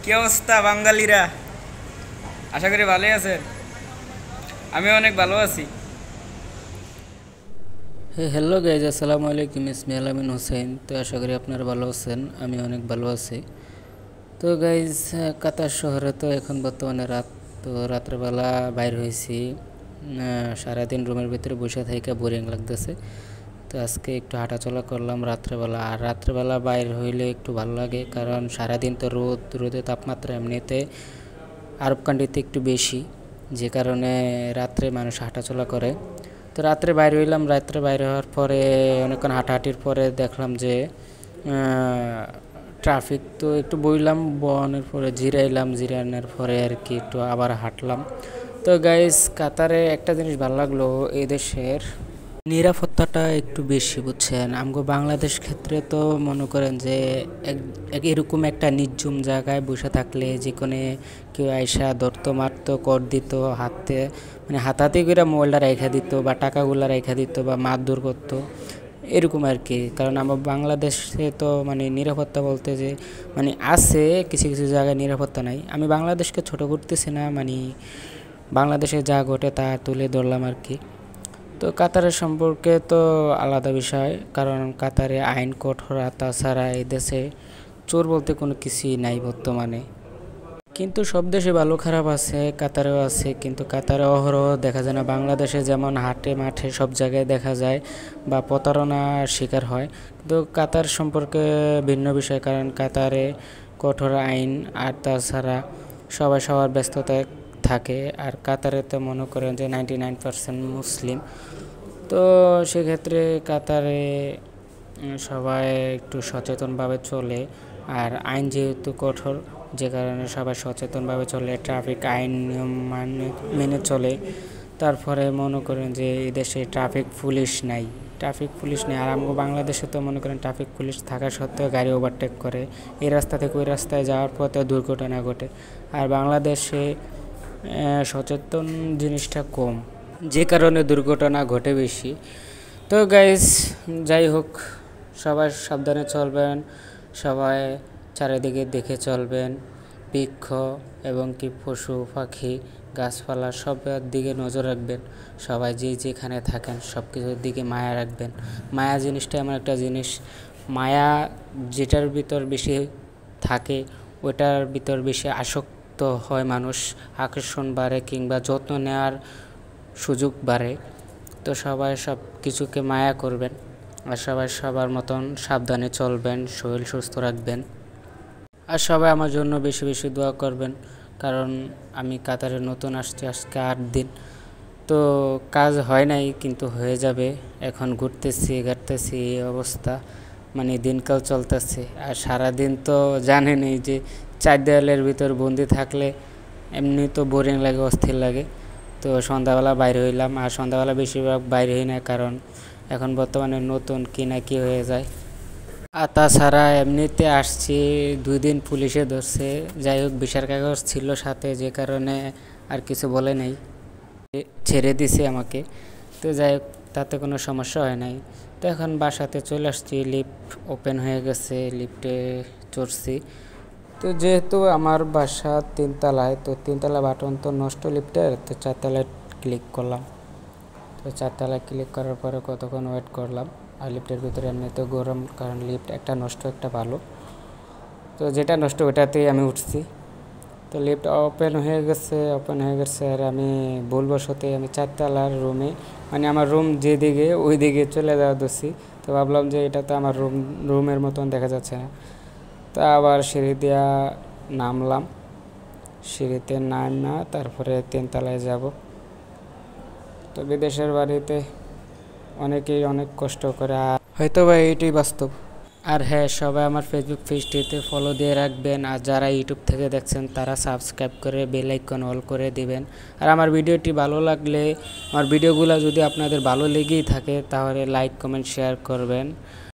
কি অবস্থা বাঙালিরা? আশা করি ভালোই আছেন। আমি অনেক ভালো আছি। হ্যালো গাইজ, আসসালামু আলাইকুম। ইসমি আলামিন হোসেন। তো আশা করি আপনারা ভালো আছেন, আমি অনেক ভালো আছি। তো গাইজ, কাতার শহরে তো এখন বর্তমানে রাত। তো রাত্রেবেলা বাইর হয়েছি। সারাদিন রুমের ভিতরে বসে থেকে বোরিং লাগতেছে। তো আজকে একটু হাঁটাচলা করলাম রাত্রেবেলা। আর রাত্রেবেলা বাইর হইলে একটু ভালো লাগে, কারণ সারাদিন তো রোদের তাপমাত্রা এমনিতে আরব কান্ট্রিতে একটু বেশি, যে কারণে রাত্রে মানুষ হাঁটাচলা করে। তো রাত্রে বাইরে হইলাম। রাত্রে বাইরে হওয়ার পরে অনেকক্ষণ হাঁটাহাঁটির পরে দেখলাম যে ট্রাফিক তো একটু বইলাম, বনের পরে জিরাইলাম, জিরানোর পরে আর কি একটু আবার হাঁটলাম। তো গাইস, কাতারে একটা জিনিস ভালো লাগলো, এই দেশের নিরাপত্তাটা একটু বেশি, বুঝছেন। আমগো বাংলাদেশ ক্ষেত্রে তো মনে করেন যে এরকম একটা নির্জুম জায়গায় বসে থাকলে যে কোনো কেউ আইসা ধরতো, মারতো, কর দিত, হাতে মানে হাতাহাতি করে মোবাইলটা রেখা দিত বা টাকাগুলো রেখা দিত বা মারধর করতো, এরকম আর কি। কারণ আমার বাংলাদেশে তো মানে নিরাপত্তা বলতে যে মানে আছে, কিছু কিছু জায়গায় নিরাপত্তা নাই। আমি বাংলাদেশকে ছোট করতেছি না, মানে বাংলাদেশে যা ঘটে তা তুলে ধরলাম আর কি। তো কাতারের সম্পর্কে তো আলাদা বিষয়, কারণ কাতারে আইন কঠোর। তাছাড়া এই দেশে চোর বলতে কোনো কিছুই নাই বর্তমানে। কিন্তু সব দেশে ভালো খারাপ আছে, কাতারেও আছে। কিন্তু কাতারে অহরহ দেখা যায় না, বাংলাদেশে যেমন হাটে মাঠে সব জায়গায় দেখা যায় বা প্রতারণার শিকার হয়। কিন্তু কাতার সম্পর্কে ভিন্ন বিষয়, কারণ কাতারে কঠোর আইন। আর তাছাড়া সবাই সবার ব্যস্ততায় থাকে। আর কাতারে তো মনে করেন যে 99% মুসলিম। তো সেক্ষেত্রে কাতারে সবাই একটু সচেতনভাবে চলে। আর আইন যেহেতু কঠোর, যে কারণে সবাই সচেতনভাবে চলে, ট্রাফিক আইন নিয়ম মেনে চলে। তারপরে মনে করেন যে এই দেশে ট্রাফিক পুলিশ নাই, ট্রাফিক পুলিশ নেই। আর আমাদের বাংলাদেশে তো মনে করেন ট্রাফিক পুলিশ থাকা সত্ত্বেও গাড়ি ওভারটেক করে, এই রাস্তা থেকে ওই রাস্তায় যাওয়ার পথে দুর্ঘটনা ঘটে। আর বাংলাদেশে সচেতন জিনিসটা কম, যে কারণে দুর্ঘটনা ঘটে বেশি। তো গাইস, যাই হোক, সবাই সাবধানে চলবেন, সবাই চারিদিকে দেখে চলবেন। বৃক্ষ এবং কি পশু পাখি গাছপালা সবের দিকে নজর রাখবেন। সবাই যেখানে থাকেন সব কিছুর দিকে মায়া রাখবেন। মায়া জিনিসটা এমন একটা জিনিস, মায়া যেটার ভিতর বেশি থাকে ওটার ভিতর বেশি আসক্ত হয় মানুষ, আকর্ষণ বাড়ে কিংবা যত্ন নেওয়ার সুযোগ বাড়ে। তো সবাই সব কিছুকে মায়া করবেন। আর সবাই সবার মতন সাবধানে চলবেন, শরীর সুস্থ রাখবেন। আর সবাই আমার জন্য বেশি বেশি দোয়া করবেন, কারণ আমি কাতারে নতুন আসছি, আজকে 8 দিন। তো কাজ হয় নাই, কিন্তু হয়ে যাবে। এখন ঘুরতেছি ঘাটতেছি, এই অবস্থা, মানে দিনকাল চলতেছে। আর সারাদিন তো জানেনই যে 4 দেওয়ালের ভিতর বন্দি থাকলে এমনি তো বোরিং লাগে, অস্থির লাগে। তো সন্ধ্যাবেলা বাইরে হইলাম। আর সন্ধ্যাবেলা বেশিরভাগ বাইরে হই না, কারণ এখন বর্তমানে নতুন কি না কি হয়ে যায়। আর তাছাড়া এমনিতে আসছি, 2 দিন পুলিশে ধরছে। যাই হোক, ভিসার কাগজ ছিল সাথে, যে কারণে আর কিছু বলে নাই, ছেড়ে দিছে আমাকে। তো যাই হোক, তাতে কোনো সমস্যা হয় নাই। তো এখন বাসাতে চলে আসছি, লিফট ওপেন হয়ে গেছে, লিফটে চড়ছি। তো যেহেতু আমার বাসা 3 তলায়, তো 3 তলা বাটন তো নষ্ট লিফটের, তো 4 তলায় ক্লিক করলাম। তো 4 তলায় ক্লিক করার পরে কতক্ষণ ওয়েট করলাম। আর লিফটের ভিতরে এমনিতে গরম, কারণ লিফট একটা নষ্ট একটা ভালো। তো যেটা নষ্ট ওটাতেই আমি উঠছি। তো লিফট ওপেন হয়ে গেছে। আর আমি ভুলবশতে আমি 4 তলার রুমে, মানে আমার রুম যেদিকে ওই দিকে চলে যাওয়া দোষী। তো ভাবলাম যে এটা তো আমার রুমের মতন দেখা যাচ্ছে না। তো আবার সিঁড়ি দিয়া নামলাম, সিঁড়িতে নামা তারপরে 3 তলায় যাব। তো বিদেশের বাড়িতে অনেকেই অনেক কষ্ট করে, হয়তো বা এইটাই বাস্তব। আর হ্যাঁ, সবাই আমার ফেসবুক পেজটিতে ফলো দিয়ে রাখবেন। আর যারা ইউটিউব থেকে দেখছেন তারা সাবস্ক্রাইব করে বেল আইকন অল করে দিবেন। আর আমার ভিডিওটি ভালো লাগলে, আমার ভিডিওগুলো যদি আপনাদের ভালো লেগেই থাকে, তাহলে লাইক কমেন্ট শেয়ার করবেন।